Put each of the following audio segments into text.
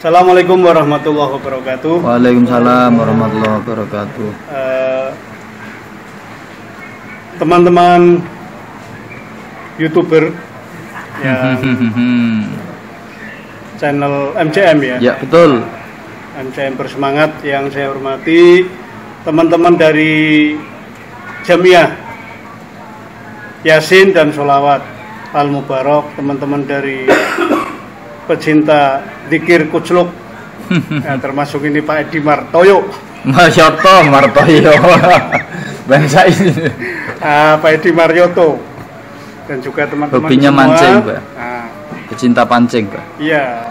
Assalamualaikum warahmatullahi wabarakatuh. Waalaikumsalam warahmatullahi wabarakatuh. Teman-teman YouTuber yang channel MCM ya. Ya, betul. MCM Bersemangat yang saya hormati, teman-teman dari Jamiah Yasin dan Sholawat Al Mubarak, teman-teman dari pecinta zikir kucluk, ya, termasuk ini Pak Edi Martoyo. Masyoto Martoyo. Bangsa ini. Pak Edi Maryoto dan juga teman-teman hobinya semua. Mancing, Pak. Pecinta pancing, Pak. Iya.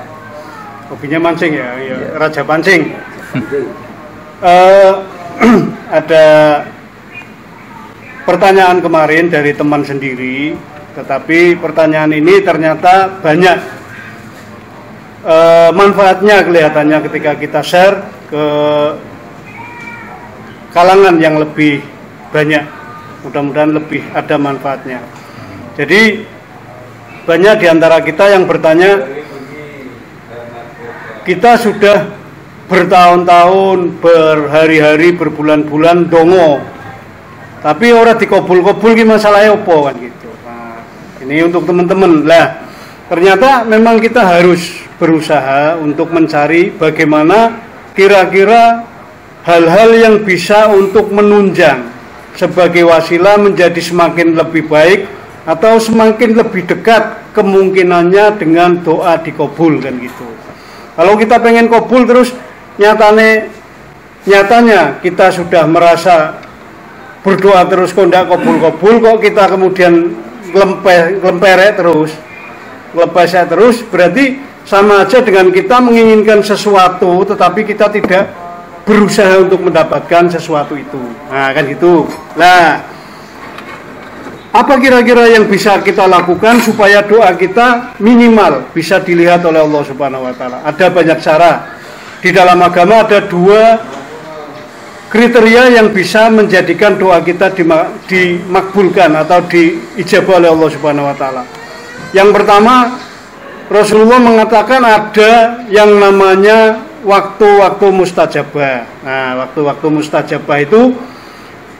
Hobinya mancing ya, ya. Ya. Raja pancing. Ada pertanyaan kemarin dari teman sendiri, tetapi pertanyaan ini ternyata banyak manfaatnya kelihatannya ketika kita share ke kalangan yang lebih banyak. Mudah-mudahan lebih ada manfaatnya. Jadi banyak di antara kita yang bertanya, kita sudah bertahun-tahun, berhari-hari, berbulan-bulan dongo, tapi orang dikobul-kobul ki masalahnya apa kan gitu. Nah, ini untuk teman-teman lah. Ternyata memang kita harus berusaha untuk mencari bagaimana kira-kira hal-hal yang bisa untuk menunjang sebagai wasilah menjadi semakin lebih baik atau semakin lebih dekat kemungkinannya dengan doa dikabul kan gitu. Kalau kita pengen kabul terus nyatanya kita sudah merasa berdoa terus kok ndak kabul-kabul, kok kita kemudian lepesek terus, berarti sama aja dengan kita menginginkan sesuatu tetapi kita tidak berusaha untuk mendapatkan sesuatu itu. Nah kan gitu. Nah, apa kira-kira yang bisa kita lakukan supaya doa kita minimal bisa dilihat oleh Allah Subhanahu wa taala? Ada banyak cara. Di dalam agama ada 2 kriteria yang bisa menjadikan doa kita dimakbulkan atau diijabah oleh Allah Subhanahu wa taala. Yang pertama, Rasulullah mengatakan ada yang namanya waktu-waktu mustajabah. Nah, waktu-waktu mustajabah itu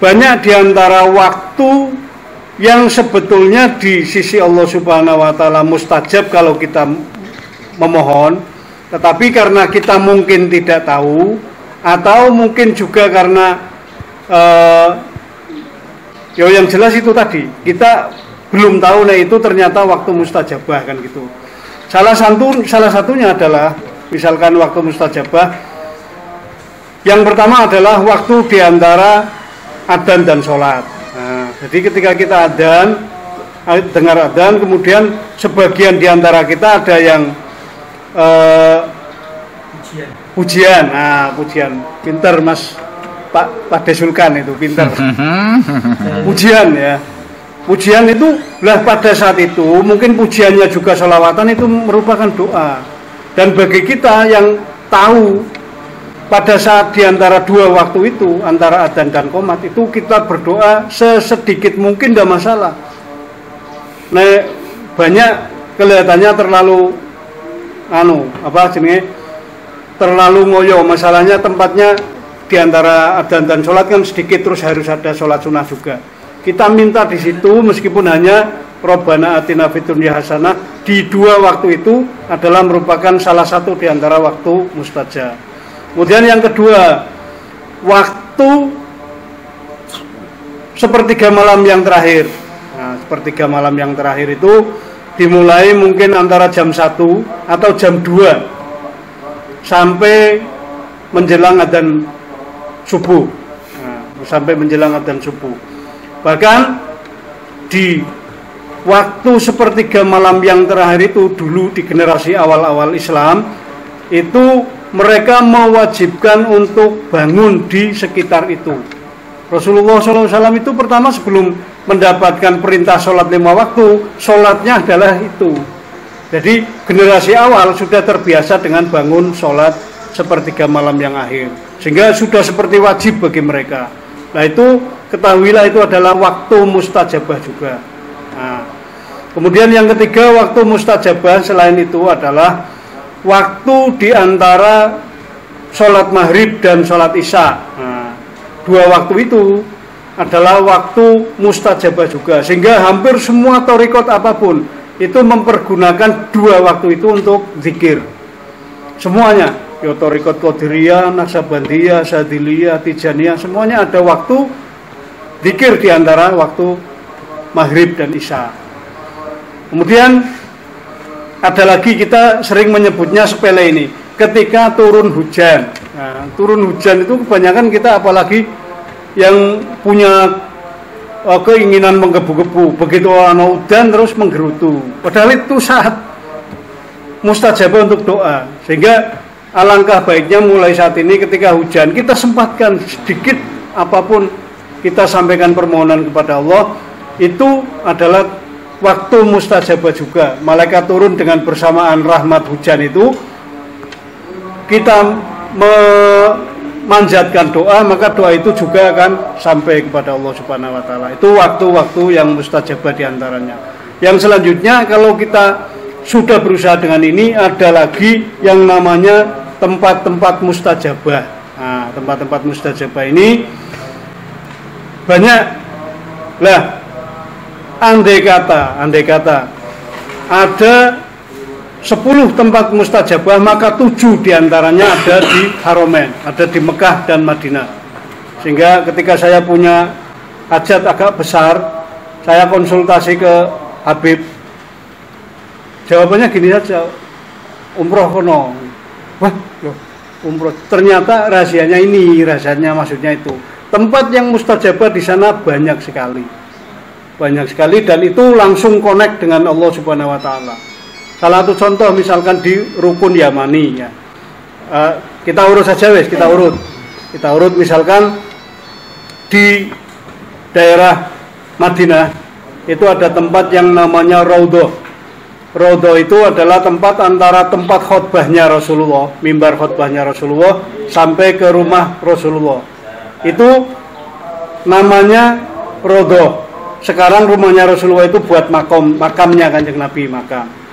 banyak diantara waktu yang sebetulnya di sisi Allah Subhanahu wa taala mustajab kalau kita memohon, tetapi karena kita mungkin tidak tahu atau mungkin juga karena yang jelas itu tadi kita belum tahu, nah itu ternyata waktu mustajabah kan gitu. Salah satunya adalah misalkan waktu mustajabah yang pertama adalah waktu diantara adzan dan sholat. Nah, jadi ketika kita dengar adzan, kemudian sebagian diantara kita ada yang pujian. Nah, pujian, pinter Mas Pak Desulkan itu pinter. Pujian ya. Pujian itu lah pada saat itu mungkin pujiannya juga sholawatan itu merupakan doa. Dan bagi kita yang tahu pada saat diantara 2 waktu itu, antara adzan dan qomat itu kita berdoa sesedikit mungkin tidak masalah. Nah, banyak kelihatannya terlalu terlalu ngoyo. Masalahnya tempatnya diantara adzan dan sholat kan sedikit, terus harus ada sholat sunnah juga. Kita minta di situ meskipun hanya Rabbana atina fid dunya hasanah, di 2 waktu itu adalah merupakan salah satu di antara waktu mustajab. Kemudian yang kedua, waktu sepertiga malam yang terakhir. Nah, sepertiga malam yang terakhir itu dimulai mungkin antara jam 1 atau jam 2 sampai menjelang adzan subuh. Nah, sampai menjelang adzan subuh. Bahkan di waktu sepertiga malam yang terakhir itu dulu di generasi awal-awal Islam itu mereka mewajibkan untuk bangun di sekitar itu. Rasulullah SAW itu pertama sebelum mendapatkan perintah sholat 5 waktu, sholatnya adalah itu. Jadi generasi awal sudah terbiasa dengan bangun sholat sepertiga malam yang akhir, sehingga sudah seperti wajib bagi mereka. Nah itu ketahuilah itu adalah waktu mustajabah juga. Nah, kemudian yang ketiga waktu mustajabah selain itu adalah waktu di antara sholat maghrib dan sholat isya. Nah, dua waktu itu adalah waktu mustajabah juga, sehingga hampir semua thariqat apapun itu mempergunakan dua waktu itu untuk zikir. Semuanya, ya thariqat Qadiriyah, Naqsabandiyah, Sadiliyah, Tijaniyah, semuanya ada waktu zikir di antara waktu maghrib dan isya. Kemudian ada lagi, kita sering menyebutnya sepele ini, ketika turun hujan. Nah, turun hujan itu kebanyakan kita, apalagi yang punya keinginan menggebu-gebu, begitu ana udan terus menggerutu. Padahal itu saat mustajabah untuk doa. Sehingga alangkah baiknya mulai saat ini ketika hujan kita sempatkan sedikit apapun kita sampaikan permohonan kepada Allah. Itu adalah waktu mustajabah juga. Malaikat turun dengan bersamaan rahmat hujan itu. Kita memanjatkan doa, maka doa itu juga akan sampai kepada Allah Subhanahu wa taala. Itu waktu-waktu yang mustajabah diantaranya. Yang selanjutnya, kalau kita sudah berusaha dengan ini, ada lagi yang namanya tempat-tempat mustajabah. Nah, tempat-tempat mustajabah ini banyak. Lah, andai kata ada 10 tempat mustajabah, maka 7 diantaranya ada di Haramain, ada di Mekah dan Madinah. Sehingga ketika saya punya hajat agak besar, saya konsultasi ke Habib, jawabannya gini saja, umroh kono. Wah, loh, umroh. Ternyata rahasianya ini, rahasianya maksudnya itu. Tempat yang mustajabah di sana banyak sekali. Banyak sekali, dan itu langsung connect dengan Allah Subhanahu wa taala. Salah satu contoh misalkan di Rukun Yamani ya. Kita urut saja wes, kita urut misalkan di daerah Madinah itu ada tempat yang namanya Raudhah. Raudhah itu adalah tempat antara tempat khutbahnya Rasulullah, mimbar khutbahnya Rasulullah sampai ke rumah Rasulullah. Itu namanya Raudhah. Sekarang rumahnya Rasulullah itu buat makamnya Kanjeng Nabi, makam.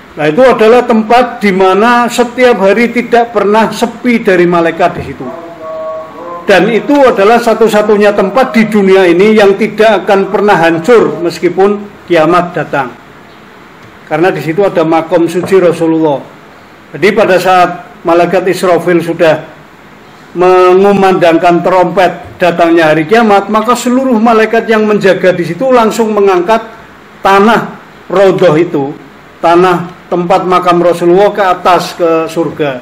Nah, itu adalah tempat di mana setiap hari tidak pernah sepi dari malaikat di situ. Dan itu adalah satu-satunya tempat di dunia ini yang tidak akan pernah hancur meskipun kiamat datang. Karena di situ ada makom suci Rasulullah. Jadi pada saat malaikat Israfil sudah mengumandangkan trompet datangnya hari kiamat, maka seluruh malaikat yang menjaga di situ langsung mengangkat tanah Raudhah itu, tanah tempat makam Rasulullah ke atas ke surga.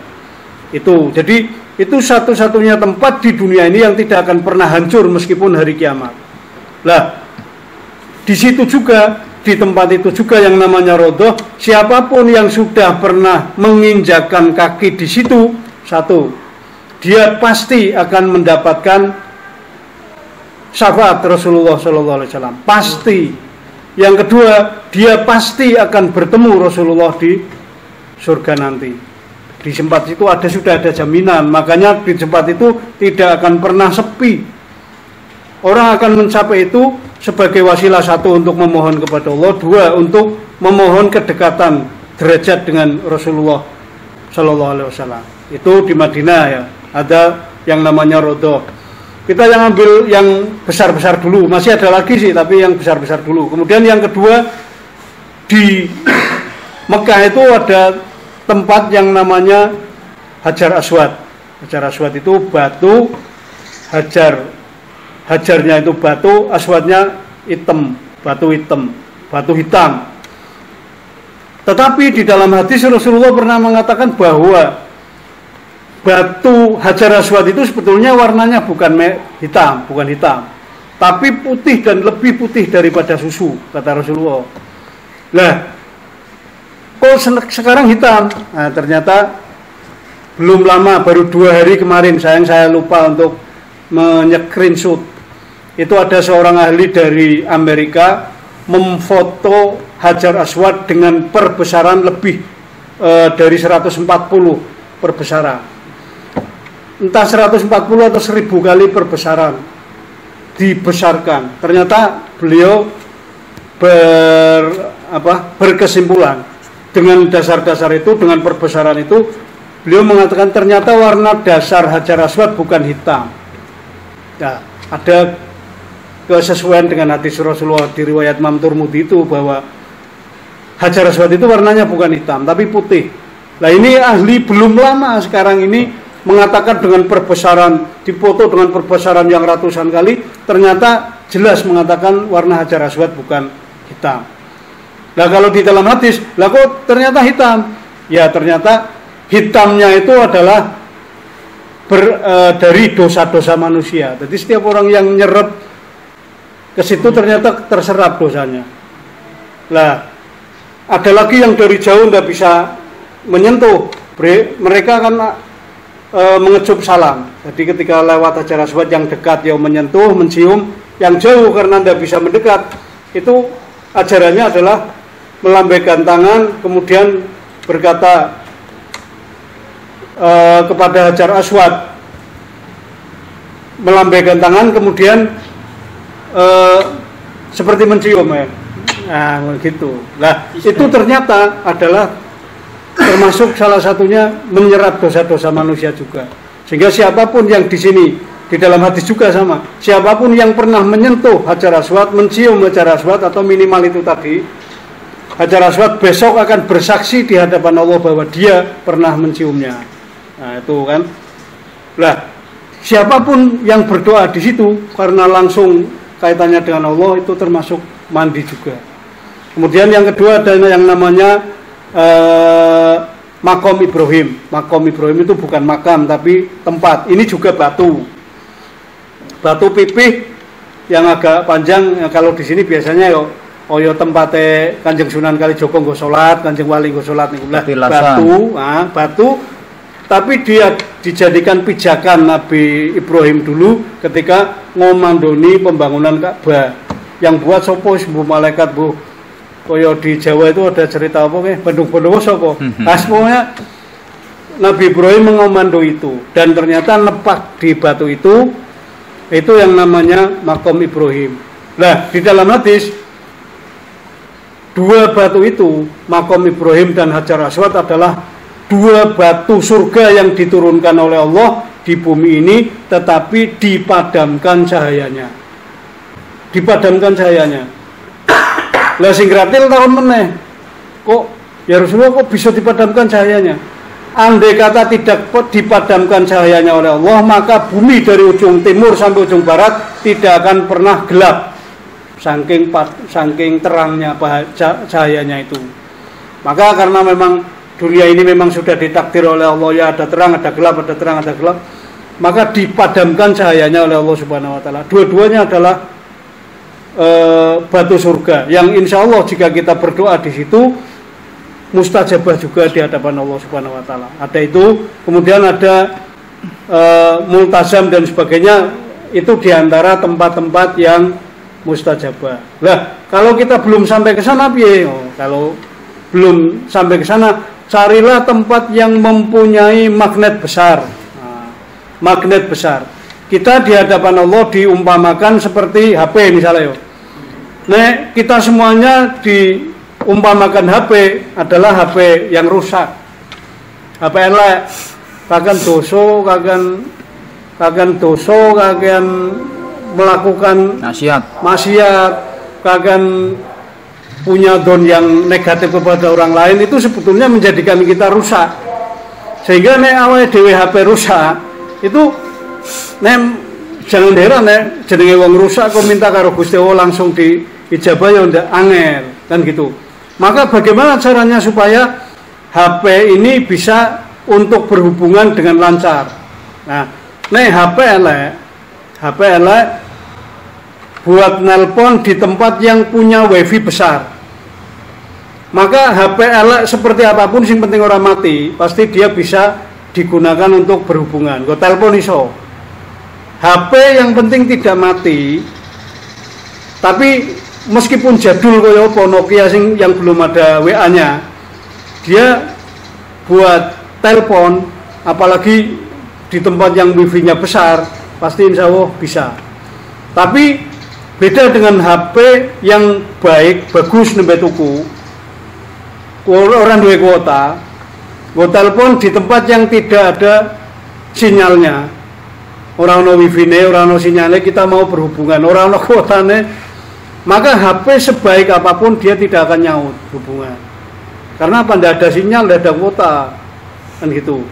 Itu. Jadi itu satu-satunya tempat di dunia ini yang tidak akan pernah hancur meskipun hari kiamat. Lah, di situ juga, di tempat itu juga yang namanya Raudhah, siapapun yang sudah pernah menginjakkan kaki di situ, satu, dia pasti akan mendapatkan syafaat Rasulullah SAW. Pasti. Yang kedua, dia pasti akan bertemu Rasulullah di surga nanti. Di tempat itu sudah ada jaminan. Makanya di tempat itu tidak akan pernah sepi. Orang akan mencapai itu sebagai wasilah, satu, untuk memohon kepada Allah, dua, untuk memohon kedekatan derajat dengan Rasulullah SAW. Itu di Madinah ya. Ada yang namanya Raudhah. Kita yang ambil yang besar-besar dulu, masih ada lagi sih, tapi yang besar-besar dulu. Kemudian yang kedua, di Mekah itu ada tempat yang namanya Hajar Aswad. Hajar Aswad itu batu, hajarnya itu batu, aswadnya hitam, batu hitam. Tetapi di dalam hadis Rasulullah pernah mengatakan bahwa batu Hajar Aswad itu sebetulnya warnanya bukan hitam, tapi putih dan lebih putih daripada susu, kata Rasulullah. Lah, kok sekarang hitam? Nah, ternyata belum lama, baru 2 hari kemarin, saya lupa untuk men-screenshot. Itu ada seorang ahli dari Amerika memfoto Hajar Aswad dengan perbesaran lebih dari 140 perbesaran. Entah 140 atau 1000 kali perbesaran, dibesarkan. Ternyata beliau berkesimpulan dengan dasar-dasar itu, dengan perbesaran itu, beliau mengatakan ternyata warna dasar Hajar Aswad bukan hitam. Nah, ada kesesuaian dengan hadis Rasulullah di riwayat Imam Turmudi itu bahwa Hajar Aswad itu warnanya bukan hitam tapi putih. Nah ini ahli belum lama sekarang ini mengatakan dengan perbesaran, dipoto dengan perbesaran yang ratusan kali, ternyata jelas mengatakan warna Hajar Aswad bukan hitam. Nah kalau di dalam hadis, lah kok ternyata hitam? Ya ternyata hitamnya itu adalah dari dosa-dosa manusia. Jadi setiap orang yang nyerap ke situ ternyata terserap dosanya. Lah ada lagi yang dari jauh nggak bisa menyentuh, mereka kan mengecup salam. Jadi ketika lewat Hajar Aswad yang dekat ya menyentuh, mencium, yang jauh karena nggak bisa mendekat, itu ajarannya adalah melambaikan tangan kemudian berkata kepada Hajar Aswad, melambaikan tangan kemudian seperti mencium ya. Nah gitu. Nah itu ternyata adalah termasuk salah satunya menyerap dosa-dosa manusia juga. Sehingga siapapun yang di sini, di dalam hadis juga sama, siapapun yang pernah menyentuh Hajar Aswad, mencium Hajar Aswad atau minimal itu tadi, Hajar Aswad besok akan bersaksi di hadapan Allah bahwa dia pernah menciumnya. Nah itu kan. Lah siapapun yang berdoa di situ karena langsung kaitannya dengan Allah itu termasuk mandi juga. Kemudian yang kedua ada yang namanya Makom Ibrahim. Makom Ibrahim itu bukan makam tapi tempat. Ini juga batu. Batu pipih yang agak panjang. Kalau di sini biasanya yo tempatnya Kanjeng Sunan Kalijogo nggo salat, Kanjeng Wali nggo salat niku lah batu, batu. Tapi dia dijadikan pijakan Nabi Ibrahim dulu ketika ngomandoni pembangunan Ka'bah. Yang buat sopo Bu malaikat Bu. Kaya di Jawa itu ada cerita apa nih? Bandung-bandung sopo. Asmonya Nabi Ibrahim mengomando itu dan ternyata nepak di batu itu yang namanya Makom Ibrahim. Nah, di dalam hadis dua batu itu, Makom Ibrahim dan Hajar Aswad adalah dua batu surga yang diturunkan oleh Allah di bumi ini tetapi dipadamkan cahayanya. Dipadamkan cahayanya. Lah sing gratil tahun meneh. Kok ya Rasulullah kok bisa dipadamkan cahayanya? Andai kata tidak dipadamkan cahayanya oleh Allah, maka bumi dari ujung timur sampai ujung barat tidak akan pernah gelap. Saking terangnya cahayanya itu. Maka karena memang dunia ini memang sudah ditakdir oleh Allah ya ada terang, ada gelap, ada terang, ada gelap, maka dipadamkan cahayanya oleh Allah Subhanahu wa taala. Dua-duanya adalah batu surga yang insya Allah jika kita berdoa di situ mustajabah juga di hadapan Allah Subhanahu wa taala. Ada itu, kemudian ada multazam dan sebagainya, itu diantara tempat-tempat yang mustajabah. Lah, kalau kita belum sampai ke sana piye? Kalau belum sampai ke sana, carilah tempat yang mempunyai magnet besar. Nah, magnet besar. Kita di hadapan Allah diumpamakan seperti HP misalnya. Nah, kita semuanya diumpamakan HP adalah HP yang rusak. HP elek, kagan doso, kagan melakukan maksiat, kagan punya don yang negatif kepada orang lain, itu sebetulnya menjadikan kita rusak. Sehingga nek awake dhewe HP rusak, itu jangan heran nek jenenge wong rusak kok minta karo Gusti Allah langsung diijabah ya ndak angel kan gitu. Maka bagaimana caranya supaya HP ini bisa untuk berhubungan dengan lancar? Nah, nek HP elek buat nelpon di tempat yang punya wifi besar. Maka HP elek seperti apapun yang penting orang mati, pasti dia bisa digunakan untuk berhubungan. Go telepon iso. HP yang penting tidak mati. Tapi meskipun jadul kaya apa Nokia yang belum ada WA-nya, dia buat telepon apalagi di tempat yang wifi-nya besar, pasti insya Allah bisa. Tapi beda dengan HP yang baik, bagus nembe tuku. orang duwe kuota, gue telepon di tempat yang tidak ada sinyalnya, orang no wifi ne, orang no sinyalnya, kita mau berhubungan, orang no kuotanya, maka HP sebaik apapun dia tidak akan nyaut hubungan, karena apa? Tidak ada sinyal, tidak ada kuota, kan gitu.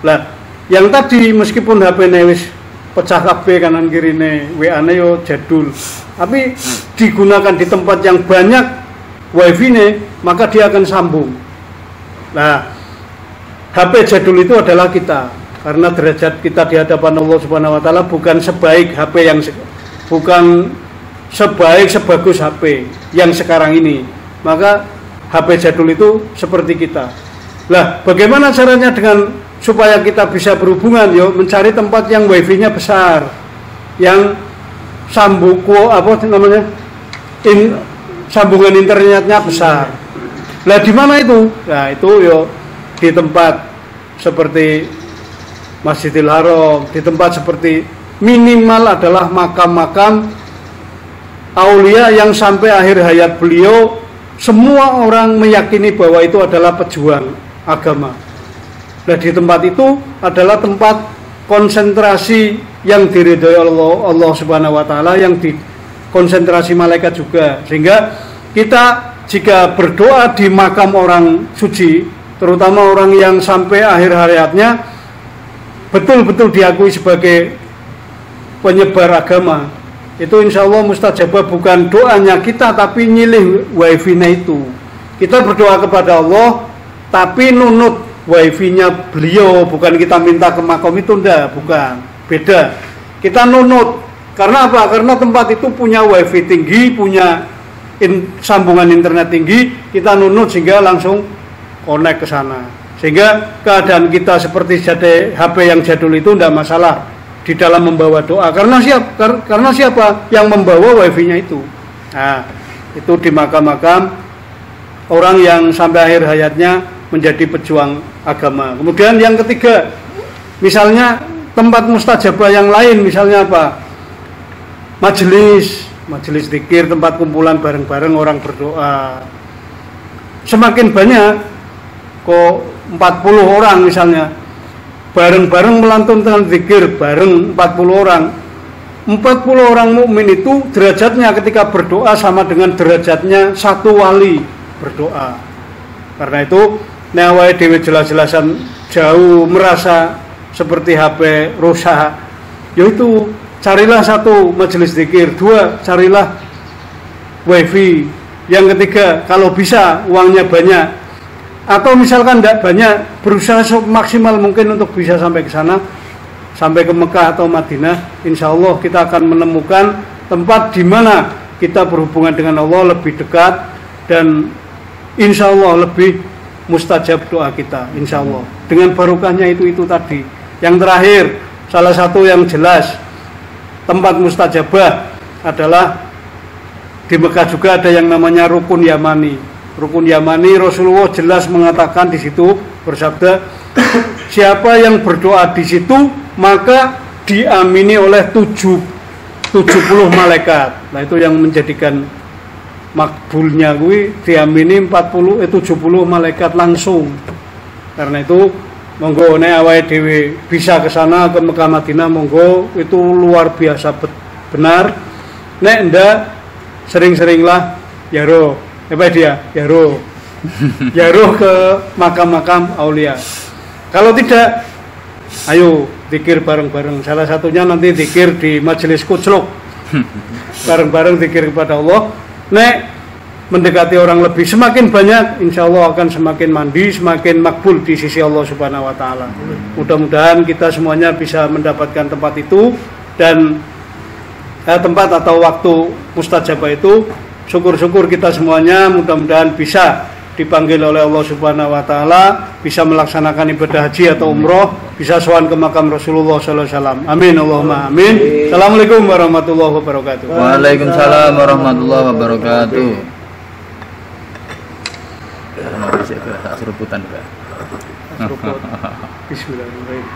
Lah, yang tadi meskipun HP ne wis pecah kabeh kanan kiri ne, WA ne yo jadul, tapi digunakan di tempat yang banyak wifi ne, maka dia akan sambung. Nah, HP jadul itu adalah kita, karena derajat kita di hadapan Allah Subhanahu wa taala bukan sebaik HP yang bukan sebagus HP yang sekarang ini. Maka HP jadul itu seperti kita. Lah, bagaimana caranya dengan supaya kita bisa berhubungan? Yo, mencari tempat yang wifi-nya besar, yang sambungan internetnya besar. Lah di mana itu? Nah itu yo di tempat seperti Masjidil Haram, di tempat seperti minimal adalah makam-makam aulia yang sampai akhir hayat beliau semua orang meyakini bahwa itu adalah pejuang agama. Nah di tempat itu adalah tempat konsentrasi yang diridhoi Allah Subhanahu wa taala, yang konsentrasi malaikat juga, sehingga kita jika berdoa di makam orang suci, terutama orang yang sampai akhir hayatnya betul-betul diakui sebagai penyebar agama, itu insya Allah mustajabah. Bukan doanya kita tapi nyilih wifi-nya itu. Kita berdoa kepada Allah tapi nunut wifi-nya beliau, bukan kita minta ke makam itu, enggak, bukan, beda. Kita nunut. Karena apa? Karena tempat itu punya wifi tinggi, punya sambungan internet tinggi, kita nunut sehingga langsung connect ke sana. Sehingga keadaan kita seperti HP yang jadul itu tidak masalah di dalam membawa doa. Karena siapa yang membawa wifi-nya itu? Nah, itu di makam-makam orang yang sampai akhir hayatnya menjadi pejuang agama. Kemudian yang ketiga, misalnya tempat mustajabah yang lain, misalnya apa? Majelis zikir, tempat kumpulan bareng-bareng orang berdoa. Semakin banyak, kok 40 orang misalnya, bareng-bareng melantunkan zikir bareng 40 orang. 40 orang mukmin itu derajatnya ketika berdoa sama dengan derajatnya satu wali berdoa. Karena itu nawai dewe jelas-jelasan jauh merasa seperti HP rusak, yaitu carilah satu majelis zikir, dua carilah wifi, yang ketiga kalau bisa uangnya banyak, atau misalkan tidak banyak, berusaha maksimal mungkin untuk bisa sampai ke sana, sampai ke Mekah atau Madinah. Insya Allah kita akan menemukan tempat di mana kita berhubungan dengan Allah lebih dekat, dan insya Allah lebih mustajab doa kita, insya Allah. Dengan barokahnya itu tadi. Yang terakhir, salah satu yang jelas tempat mustajabah adalah di Mekah juga ada yang namanya Rukun Yamani. Rukun Yamani, Rasulullah jelas mengatakan di situ, bersabda, siapa yang berdoa di situ maka diamini oleh 70 malaikat. Nah itu yang menjadikan makbulnya gue diamini 70 malaikat langsung. Karena itu monggo nek awake dhewe bisa ke sana ke Mekah Madinah, monggo, itu luar biasa benar. Nek ndak sering-seringlah yaro yaro ke makam-makam aulia. Kalau tidak, ayo zikir bareng-bareng. Salah satunya nanti zikir di majelis kucluk. Bareng-bareng zikir kepada Allah. Nek mendekati orang lebih, semakin banyak, insya Allah akan semakin mandi, semakin makbul di sisi Allah Subhanahu wa taala. Mudah-mudahan kita semuanya bisa mendapatkan tempat itu, dan tempat atau waktu mustajabah itu, syukur-syukur kita semuanya mudah-mudahan bisa dipanggil oleh Allah Subhanahu wa taala, bisa melaksanakan ibadah haji atau umroh, bisa sowan ke makam Rasulullah sallallahu alaihi wasallam. Amin Allahumma amin. Assalamualaikum warahmatullahi wabarakatuh. Waalaikumsalam warahmatullahi wabarakatuh. Seruputan, Pak. Bismillahirrahmanirrahim.